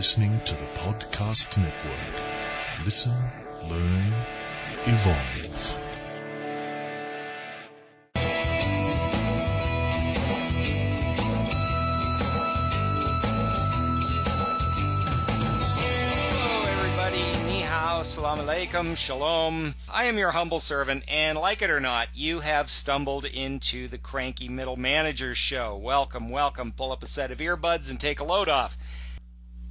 listening to the Podcast Network. Listen, learn, evolve. Assalamu alaikum, shalom. I am your humble servant, and like it or not, you have stumbled into the Cranky Middle Manager show. Welcome, welcome. Pull up a set of earbuds and take a load off.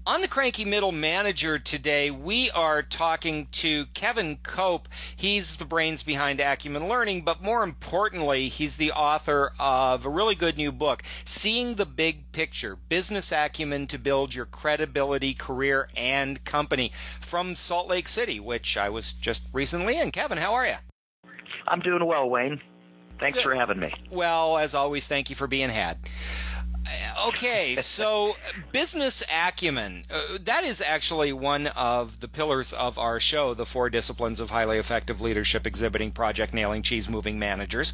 On the Cranky Middle Manager today, we are talking to Kevin Cope. He's the brains behind Acumen Learning, but more importantly, he's the author of a really good new book, Seeing the Big Picture, Business Acumen to Build Your Credibility, Career, and Company, from Salt Lake City, which I was just recently in. Kevin, how are you? I'm doing well, Wayne. Thanks for having me. Well, as always, thank you for being had. Okay, so business acumen, that is actually one of the pillars of our show, the 4 disciplines of highly effective leadership exhibiting project nailing cheese-moving managers,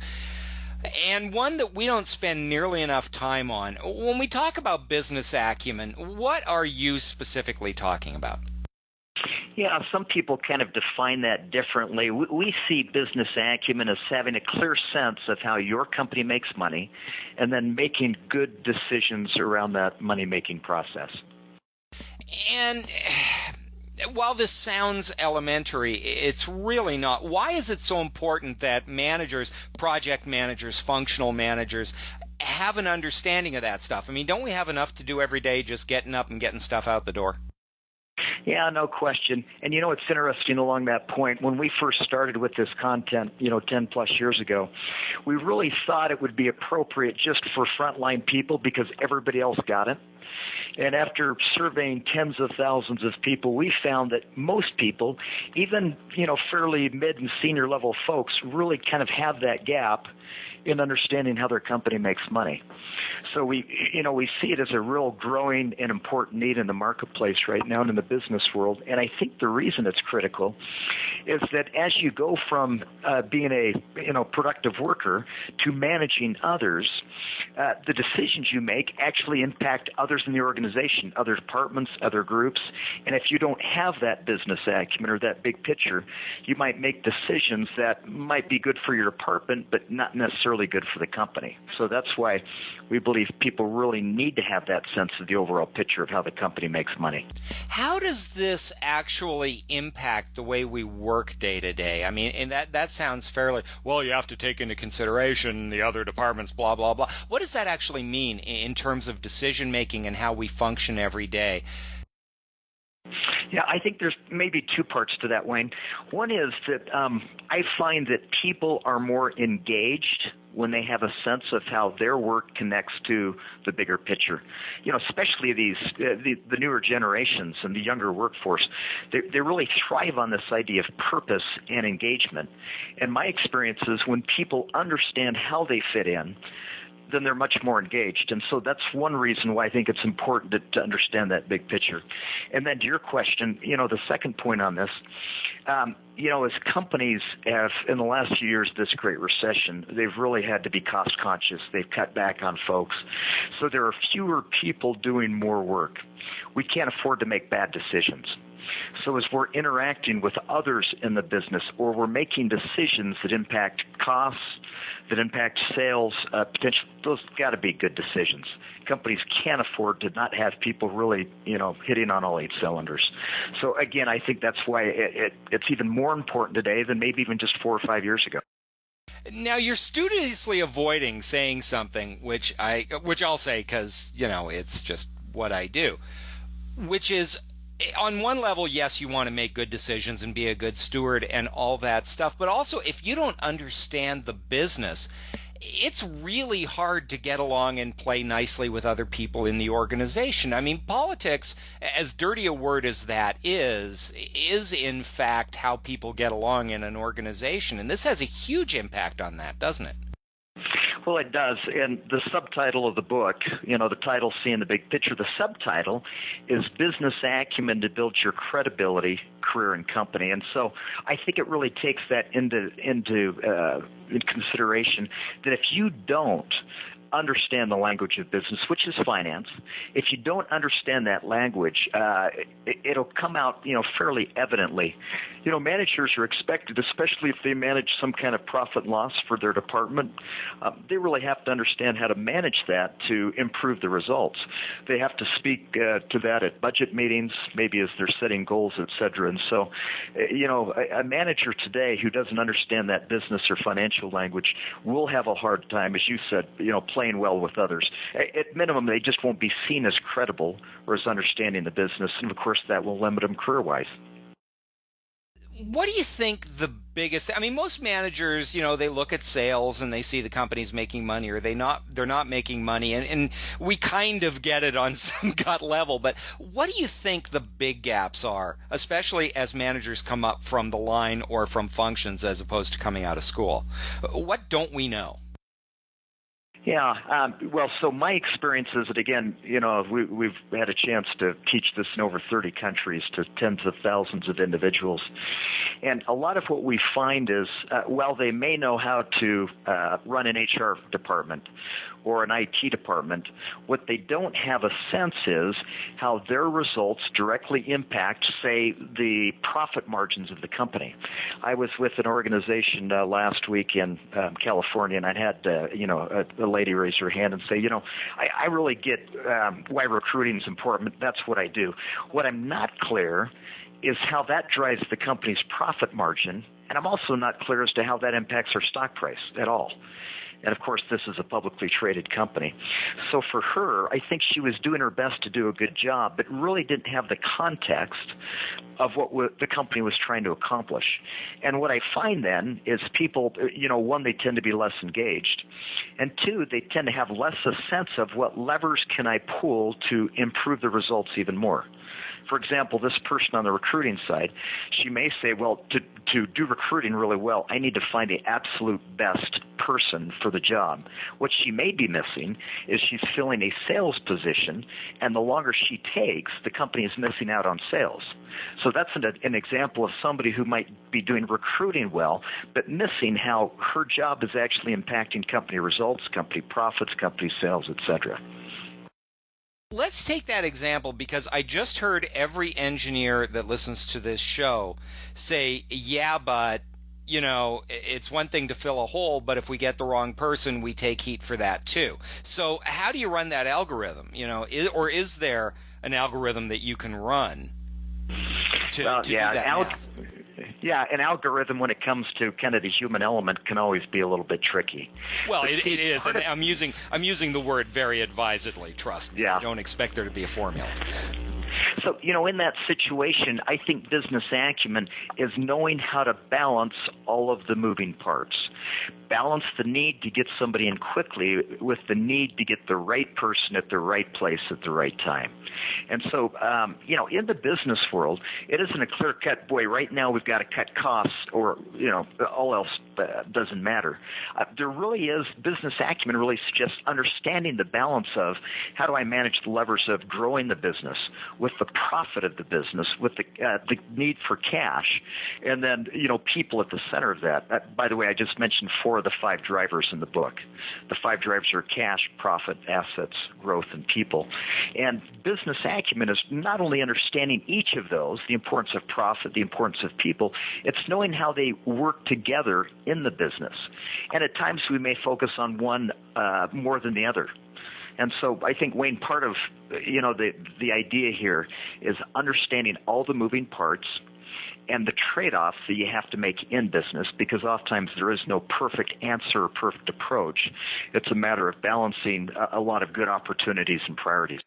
and one that we don't spend nearly enough time on. When we talk about business acumen, what are you specifically talking about? Yeah, some people kind of define that differently. We see business acumen as having a clear sense of how your company makes money and then making good decisions around that money-making process. And while this sounds elementary, it's really not. Why is it so important that managers, project managers, functional managers, have an understanding of that stuff? I mean, don't we have enough to do every day just getting up and getting stuff out the door? Yeah, no question. And it's interesting along that point. When we first started with this content, 10 plus years ago, we really thought it would be appropriate just for frontline people because everybody else got it. And after surveying tens of thousands of people, we found that most people, even, fairly mid and senior level folks, really kind of have that gap in understanding how their company makes money. So we see it as a real growing and important need in the marketplace right now and in the business world. And I think the reason it's critical is that as you go from being a productive worker to managing others, the decisions you make actually impact others in the organization, other departments, other groups. And if you don't have that business acumen or that big picture, you might make decisions that might be good for your department, but not necessarily good for the company. So that's why we believe people really need to have that sense of the overall picture of how the company makes money. How does this actually impact the way we work day to day? I mean, and that sounds fairly, well, you have to take into consideration the other departments, blah, blah, blah. What does that actually mean in terms of decision making and how we function every day? Yeah, I think there's maybe 2 parts to that, Wayne. One is that I find that people are more engaged when they have a sense of how their work connects to the bigger picture. Especially the newer generations and the younger workforce, they really thrive on this idea of purpose and engagement. And my experience is when people understand how they fit in, then they're much more engaged. And so that's one reason why I think it's important to understand that big picture. And then to your question, the second point on this, as companies have, in the last few years of this great recession, they've really had to be cost conscious. They've cut back on folks. So there are fewer people doing more work. We can't afford to make bad decisions. So as we're interacting with others in the business or we're making decisions that impact costs, that impact sales, potential, those got to be good decisions. Companies can't afford to not have people really, hitting on all 8 cylinders. So again, I think that's why it's even more important today than maybe even just 4 or 5 years ago. Now, you're studiously avoiding saying something, which I'll say because, it's just what I do, which is, on one level, yes, you want to make good decisions and be a good steward and all that stuff. But also, if you don't understand the business, it's really hard to get along and play nicely with other people in the organization. I mean, politics, as dirty a word as that is in fact how people get along in an organization. And this has a huge impact on that, doesn't it? Well, it does. And the subtitle of the book, the title, Seeing the Big Picture, the subtitle is Business Acumen to Build Your Credibility, Career, and Company. And so I think it really takes that into consideration that if you don't understand the language of business, which is finance, if you don't understand that language, it'll come out, fairly evidently. Managers are expected, especially if they manage some kind of profit and loss for their department, they really have to understand how to manage that to improve the results. They have to speak to that at budget meetings, maybe as they're setting goals, et cetera. And so, a manager today who doesn't understand that business or financial language will have a hard time, as you said, playing well with others. At minimum, they just won't be seen as credible or as understanding the business, and of course that will limit them career-wise. What do you think the biggest? I mean, most managers, they look at sales and they see the company's making money or they're not making money, and we kind of get it on some gut level. But what do you think the big gaps are, especially as managers come up from the line or from functions as opposed to coming out of school? What don't we know? Yeah, well, so my experience is that, again, we've had a chance to teach this in over 30 countries to tens of thousands of individuals. And a lot of what we find is, while they may know how to run an HR department or an IT department, what they don't have a sense is how their results directly impact, say, the profit margins of the company. I was with an organization last week in California, and I had, a lady raise her hand and say, I really get why recruiting is important. That's what I do. What I'm not clear is how that drives the company's profit margin, and I'm also not clear as to how that impacts our stock price at all. And, of course, this is a publicly traded company. So for her, I think she was doing her best to do a good job, but really didn't have the context of what the company was trying to accomplish. And what I find then is people, one, they tend to be less engaged. And two, they tend to have less a sense of what levers can I pull to improve the results even more. For example, this person on the recruiting side, she may say, well, to do recruiting really well, I need to find the absolute best person for the job. What she may be missing is she's filling a sales position, and the longer she takes, the company is missing out on sales. So that's an example of somebody who might be doing recruiting well, but missing how her job is actually impacting company results, company profits, company sales, et cetera. Let's take that example, because I just heard every engineer that listens to this show say, yeah, but, it's one thing to fill a hole, but if we get the wrong person, we take heat for that too. So how do you run that algorithm? Or is there an algorithm that you can run to do that math? Yeah, an algorithm when it comes to kind of the human element can always be a little bit tricky. Well, it is, and I'm using the word very advisedly, trust me. Yeah. I don't expect there to be a formula. So, in that situation, I think business acumen is knowing how to balance all of the moving parts. Balance the need to get somebody in quickly with the need to get the right person at the right place at the right time. And so, in the business world, it isn't a clear-cut, boy, right now we've got to cut costs or, all else doesn't matter. There really is, business acumen really suggests understanding the balance of how do I manage the levers of growing the business with the profit of the business, with the need for cash, and then, people at the center of that. By the way, I just mentioned 4 of the 5 drivers in the book. The 5 drivers are cash, profit, assets, growth, and people. And business acumen is not only understanding each of those, the importance of profit, the importance of people, it's knowing how they work together in the business. And at times we may focus on one more than the other. And so I think, Wayne, part of the idea here is understanding all the moving parts and the trade-offs that you have to make in business, because oftentimes there is no perfect answer or perfect approach. It's a matter of balancing a lot of good opportunities and priorities.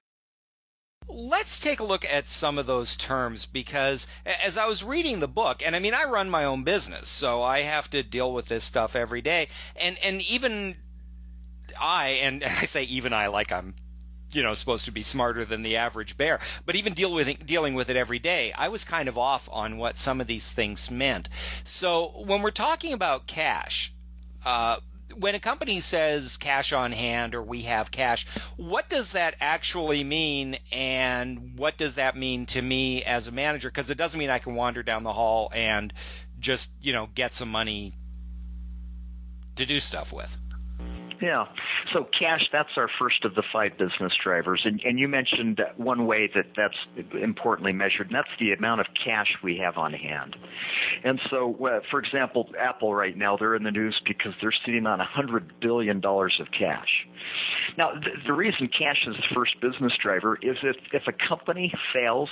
Let's take a look at some of those terms, because as I was reading the book, and I run my own business, so I have to deal with this stuff every day, and even I say even I like I'm supposed to be smarter than the average bear, but even dealing with it every day, I was kind of off on what some of these things meant. So when we're talking about cash, when a company says cash on hand or we have cash, what does that actually mean, and what does that mean to me as a manager? Because it doesn't mean I can wander down the hall and just get some money to do stuff with. Yeah. So cash, that's our first of the 5 business drivers. And you mentioned one way that's importantly measured, and that's the amount of cash we have on hand. And so, for example, Apple right now, they're in the news because they're sitting on $100 billion of cash. Now, the reason cash is the first business driver is if a company fails,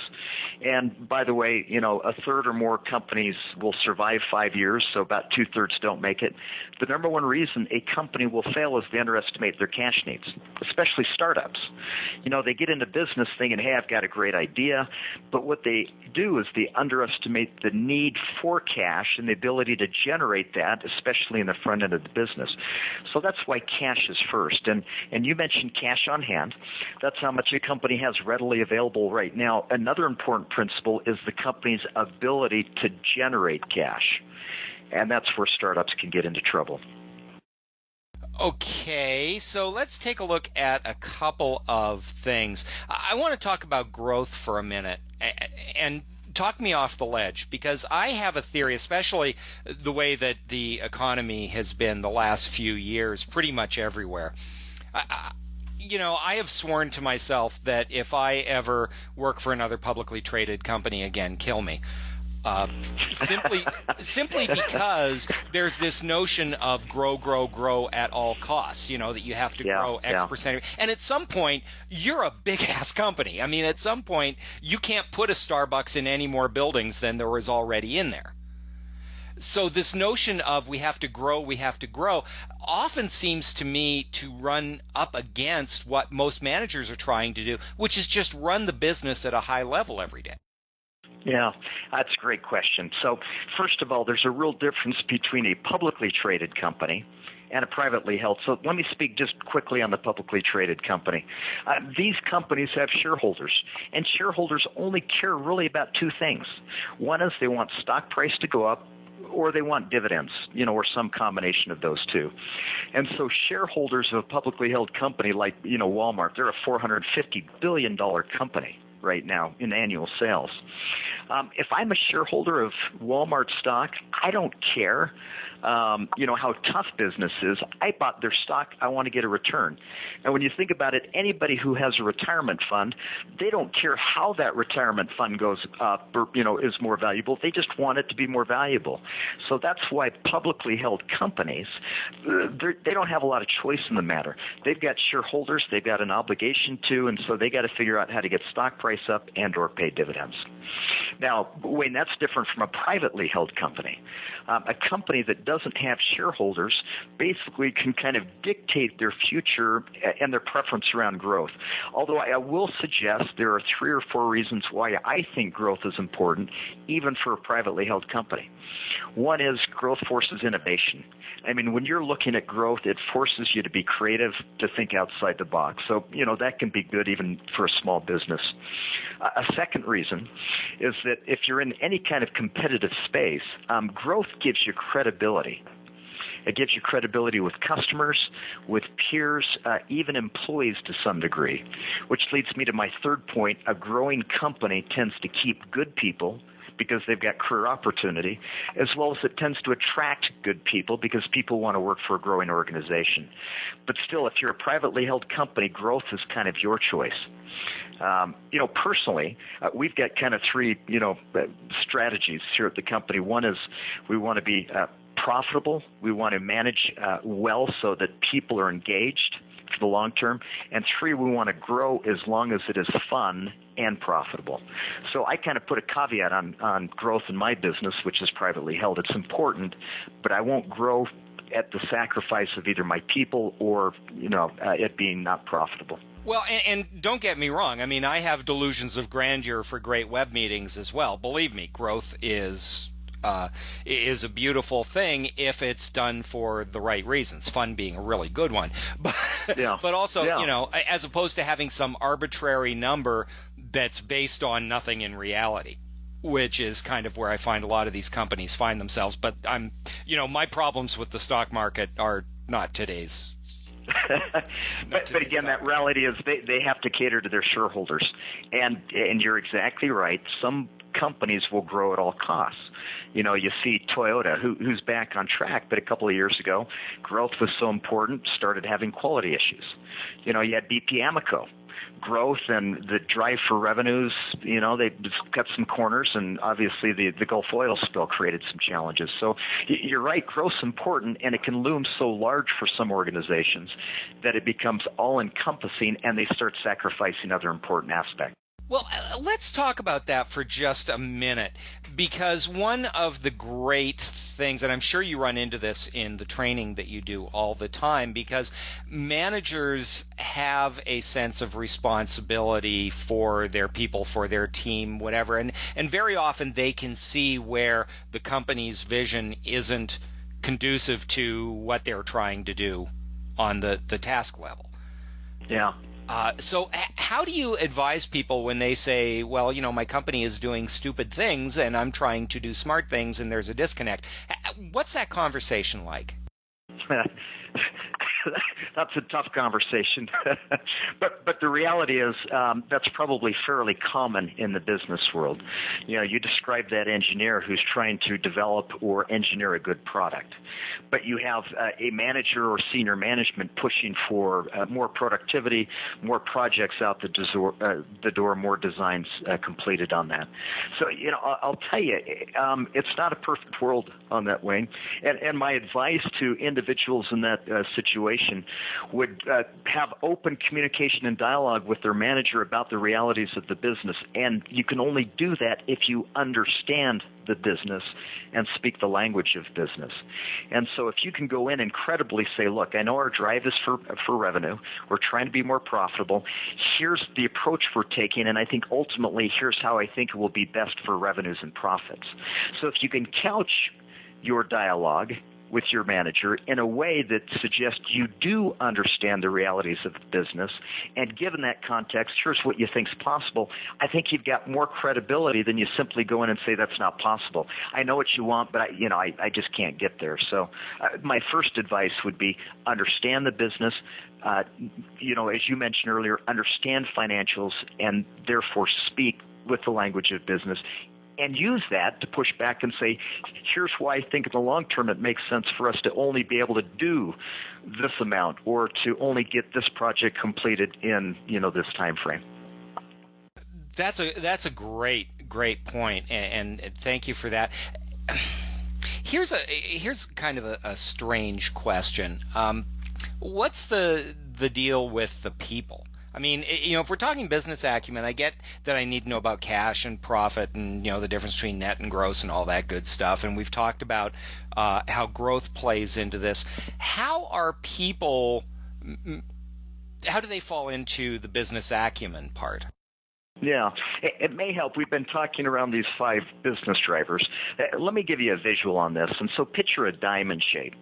and by the way, a third or more companies will survive 5 years, so about 2/3 don't make it. The number one reason a company will fail is they underestimate their cash needs, especially startups. They get into business thinking, hey, I've got a great idea, but what they do is they underestimate the need for cash and the ability to generate that, especially in the front end of the business. So that's why cash is first. And you mentioned cash on hand. That's how much a company has readily available right now. Another important principle is the company's ability to generate cash. And that's where startups can get into trouble. Okay, so let's take a look at a couple of things. I want to talk about growth for a minute and talk me off the ledge, because I have a theory, especially the way that the economy has been the last few years, pretty much everywhere. I have sworn to myself that if I ever work for another publicly traded company again, kill me. Simply because there's this notion of grow at all costs, that you have to grow X percent. And at some point, you're a big-ass company. I mean, at some point, you can't put a Starbucks in any more buildings than there was already in there. So this notion of we have to grow often seems to me to run up against what most managers are trying to do, which is just run the business at a high level every day. Yeah, that's a great question. So first of all, there's a real difference between a publicly traded company and a privately held. So let me speak just quickly on the publicly traded company. These companies have shareholders, and shareholders only care really about 2 things. One is they want stock price to go up, or they want dividends, or some combination of those 2. And so shareholders of a publicly held company like, Walmart, they're a $450 billion company right now in annual sales. If I'm a shareholder of Walmart stock, I don't care, how tough business is. I bought their stock. I want to get a return. And when you think about it, anybody who has a retirement fund, they don't care how that retirement fund goes up or, is more valuable. They just want it to be more valuable. So that's why publicly held companies, they don't have a lot of choice in the matter. They've got shareholders. They've got an obligation to, and so they got to figure out how to get stock price up and or pay dividends. Now, Wayne, that's different from a privately held company. A company that doesn't have shareholders basically can kind of dictate their future and their preference around growth. Although I will suggest there are 3 or 4 reasons why I think growth is important, even for a privately held company. One is growth forces innovation. I mean, when you're looking at growth, it forces you to be creative, to think outside the box. So, that can be good even for a small business. A second reason is that if you're in any kind of competitive space, growth gives you credibility. It gives you credibility with customers, with peers, even employees to some degree, which leads me to my third point. A growing company tends to keep good people because they've got career opportunity, as well as it tends to attract good people because people want to work for a growing organization. But still, if you're a privately held company, growth is kind of your choice. Personally, we've got kind of 3, strategies here at the company. One is we want to be profitable. We want to manage well so that people are engaged for the long term. And 3, we want to grow as long as it is fun and profitable. So I kind of put a caveat on growth in my business, which is privately held. It's important, but I won't grow at the sacrifice of either my people or, it being not profitable. Well, and don't get me wrong. I mean, I have delusions of grandeur for great web meetings as well. Believe me, growth is a beautiful thing if it's done for the right reasons, fun being a really good one. But also, as opposed to having some arbitrary number that's based on nothing in reality, which is kind of where I find a lot of these companies find themselves. But my problems with the stock market are not today's but again, that reality is they have to cater to their shareholders, and you're exactly right. Some companies will grow at all costs. You know, you see Toyota, who's back on track, but a couple of years ago, growth was so important, started having quality issues. You know, you had BP Amoco. Growth and the drive for revenues, you know, they cut some corners, and obviously the Gulf oil spill created some challenges. So you're right, growth's important, and it can loom so large for some organizations that it becomes all-encompassing, and they start sacrificing other important aspects. Well, let's talk about that for just a minute, because one of the great things, and I'm sure you run into this in the training that you do all the time, because managers have a sense of responsibility for their people, for their team, whatever, and very often they can see where the company's vision isn't conducive to what they're trying to do on the task level. Yeah. So how do you advise people when they say, well, you know, my company is doing stupid things and I'm trying to do smart things and there's a disconnect? What's that conversation like? That's a tough conversation. but the reality is that's probably fairly common in the business world. You know, you describe that engineer who's trying to develop or engineer a good product, but you have a manager or senior management pushing for more productivity, more projects out the door, more designs completed on that. So, you know, I'll tell you, it's not a perfect world on that, Wayne. And my advice to individuals in that situation would have open communication and dialogue with their manager about the realities of the business. And you can only do that if you understand the business and speak the language of business. And so if you can go in and credibly say, look, I know our drive is for revenue. We're trying to be more profitable. Here's the approach we're taking, and I think ultimately here's how I think it will be best for revenues and profits. So if you can couch your dialogue with your manager in a way that suggests you do understand the realities of the business, and given that context, here's what you think is possible, I think you've got more credibility than you simply go in and say that's not possible. I know what you want, but I just can't get there. So my first advice would be understand the business, as you mentioned earlier, understand financials, and therefore speak with the language of business, and use that to push back and say, here's why I think in the long term it makes sense for us to only be able to do this amount, or to only get this project completed in, this time frame. That's a great point, and thank you for that. Here's kind of a strange question. What's the deal with the people? I mean, if we're talking business acumen, I get that I need to know about cash and profit and, the difference between net and gross and all that good stuff. And we've talked about how growth plays into this. How do they fall into the business acumen part? Yeah, it may help. We've been talking around these 5 business drivers. Let me give you a visual on this. And so picture a diamond shape.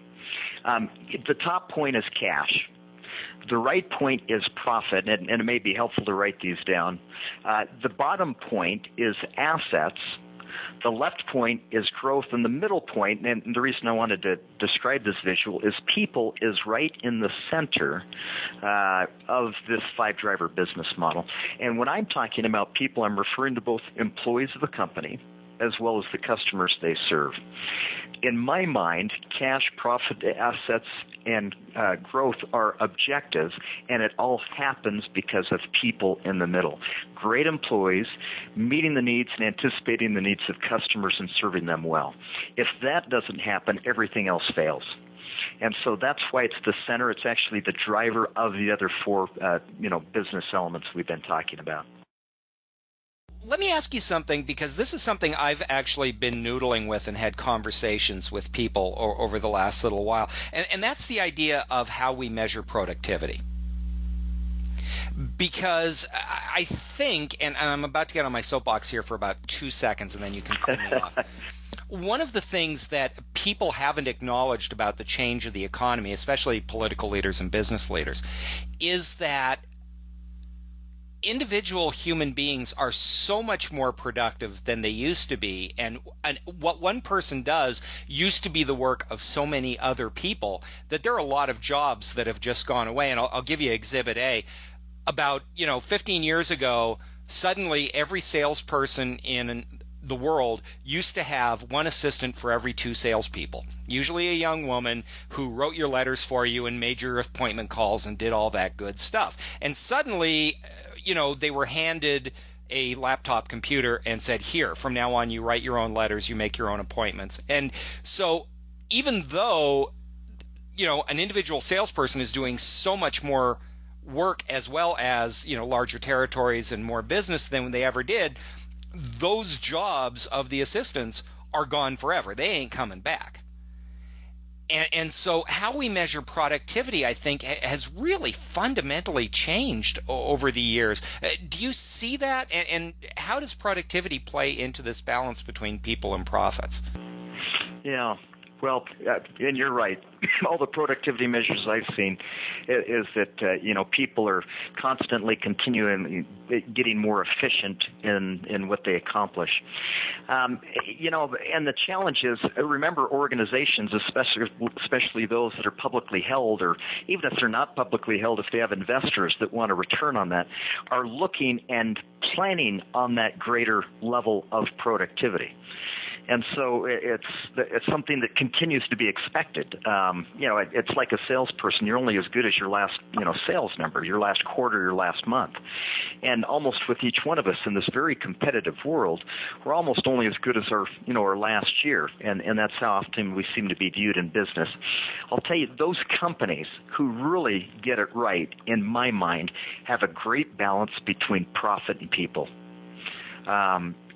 The top point is cash. The right point is profit, and it may be helpful to write these down. The bottom point is assets. The left point is growth, and the middle point, and the reason I wanted to describe this visual, is people is right in the center of this 5-driver business model. And when I'm talking about people, I'm referring to both employees of the company as well as the customers they serve. In my mind, cash, profit, assets, and growth are objectives, and it all happens because of people in the middle. Great employees meeting the needs and anticipating the needs of customers and serving them well. If that doesn't happen, everything else fails. And so that's why it's the center. It's actually the driver of the other 4, business elements we've been talking about. Let me ask you something, because this is something I've actually been noodling with and had conversations with people over the last little while, and that's the idea of how we measure productivity. Because I think, and I'm about to get on my soapbox here for about 2 seconds, and then you can pull me off. One of the things that people haven't acknowledged about the change of the economy, especially political leaders and business leaders, is that individual human beings are so much more productive than they used to be, and what one person does used to be the work of so many other people that there are a lot of jobs that have just gone away. And I'll give you Exhibit A. About 15 years ago, suddenly every salesperson in the world used to have one assistant for every two salespeople, usually a young woman who wrote your letters for you and made your appointment calls and did all that good stuff. And suddenly, they were handed a laptop computer and said, here, from now on, you write your own letters, you make your own appointments. And so even though, an individual salesperson is doing so much more work as well as, larger territories and more business than they ever did, those jobs of the assistants are gone forever. They ain't coming back. And so how we measure productivity, I think, has really fundamentally changed over the years. Do you see that? And how does productivity play into this balance between people and profits? Yeah. Well, and you're right. All the productivity measures I've seen is that people are constantly continuing getting more efficient in what they accomplish. And the challenge is, remember, organizations, especially those that are publicly held, or even if they're not publicly held, if they have investors that want a return on that, are looking and planning on that greater level of productivity. And so it's something that continues to be expected. It's like a salesperson. You're only as good as your last, sales number, your last quarter, your last month. And almost with each one of us in this very competitive world, we're almost only as good as our last year. And that's how often we seem to be viewed in business. I'll tell you, those companies who really get it right, in my mind, have a great balance between profit and people.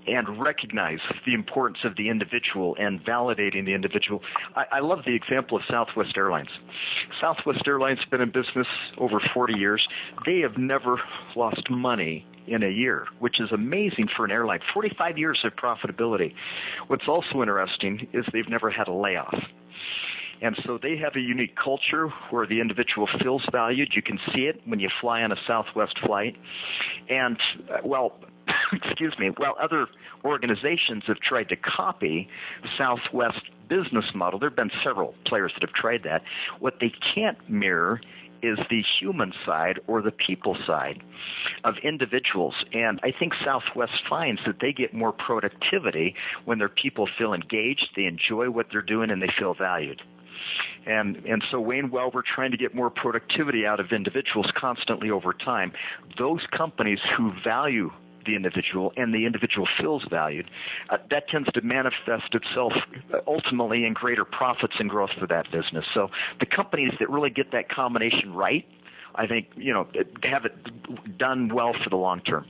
And recognize the importance of the individual and validating the individual. I love the example of Southwest Airlines. Southwest Airlines has been in business over 40 years. They have never lost money in a year, which is amazing for an airline. 45 years of profitability. What's also interesting is they've never had a layoff. And so they have a unique culture where the individual feels valued. You can see it when you fly on a Southwest flight. And, while other organizations have tried to copy Southwest business model, there have been several players that have tried that. What they can't mirror is the human side or the people side of individuals. And I think Southwest finds that they get more productivity when their people feel engaged, they enjoy what they're doing, and they feel valued. And so, Wayne, while we're trying to get more productivity out of individuals constantly over time, those companies who value the individual and the individual feels valued, that tends to manifest itself ultimately in greater profits and growth for that business. So the companies that really get that combination right, I think, have it done well for the long term.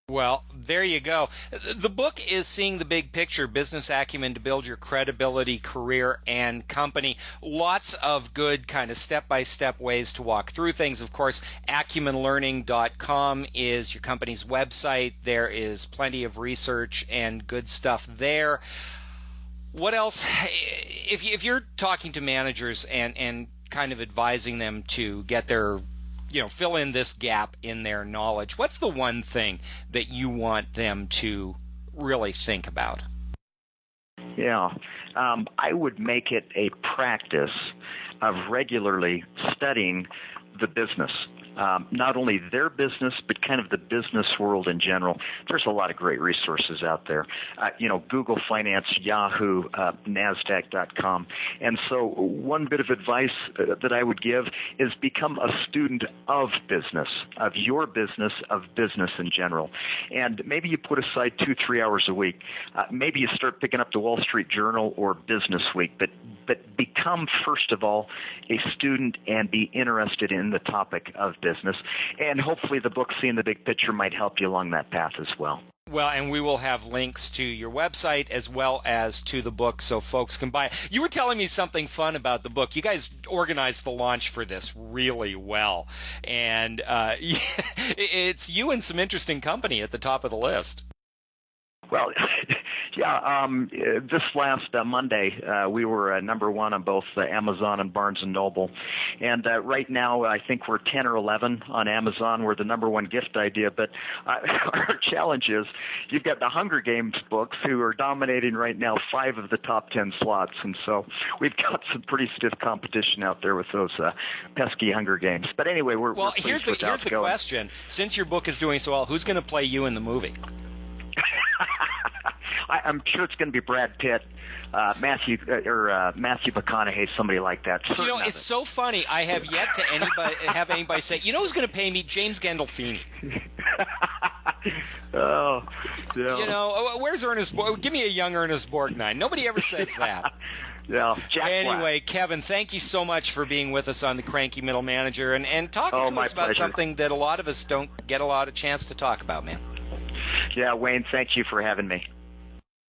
Well, there you go. The book is Seeing the Big Picture, Business Acumen to Build Your Credibility, Career, and Company. Lots of good kind of step-by-step ways to walk through things. Of course, acumenlearning.com is your company's website. There is plenty of research and good stuff there. What else? If you're talking to managers and kind of advising them to get their fill in this gap in their knowledge, what's the one thing that you want them to really think about? Yeah, I would make it a practice of regularly studying the business. Not only their business, but kind of the business world in general. There's a lot of great resources out there. Google Finance, Yahoo, NASDAQ.com. And so one bit of advice that I would give is become a student of business, of your business, of business in general. And maybe you put aside 2-3 hours a week. Maybe you start picking up the Wall Street Journal or Business Week, but become, first of all, a student and be interested in the topic of business. And hopefully the book, Seeing the Big Picture, might help you along that path as well. Well, and we will have links to your website as well as to the book so folks can buy it. You were telling me something fun about the book. You guys organized the launch for this really well. And it's you and some interesting company at the top of the list. Well, yeah. This last Monday, we were number one on both Amazon and Barnes and Noble, and right now I think we're 10 or 11 on Amazon. We're the number one gift idea. But our challenge is you've got the Hunger Games books who are dominating right now 5 of the top 10 slots, and so we've got some pretty stiff competition out there with those pesky Hunger Games. But anyway, we're here's the question: since your book is doing so well, who's going to play you in the movie? I'm sure it's going to be Brad Pitt, Matthew McConaughey, somebody like that. It's so funny. I have yet to have anybody say, who's going to pay me? James Gandolfini. Oh, yeah. Where's Ernest? Give me a young Ernest Borgnine. Nobody ever says that. Yeah. Anyway, Kevin, thank you so much for being with us on the Cranky Middle Manager and talking to us about something that a lot of us don't get a lot of chance to talk about, man. Yeah, Wayne, thank you for having me.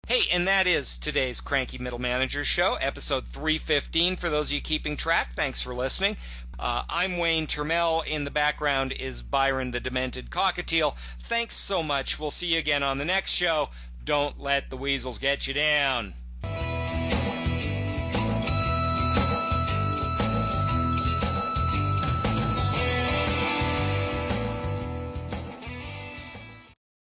Hey, and that is today's Cranky Middle Manager Show, episode 315. For those of you keeping track, thanks for listening. I'm Wayne Termel. In the background is Byron the Demented Cockatiel. Thanks so much. We'll see you again on the next show. Don't let the weasels get you down.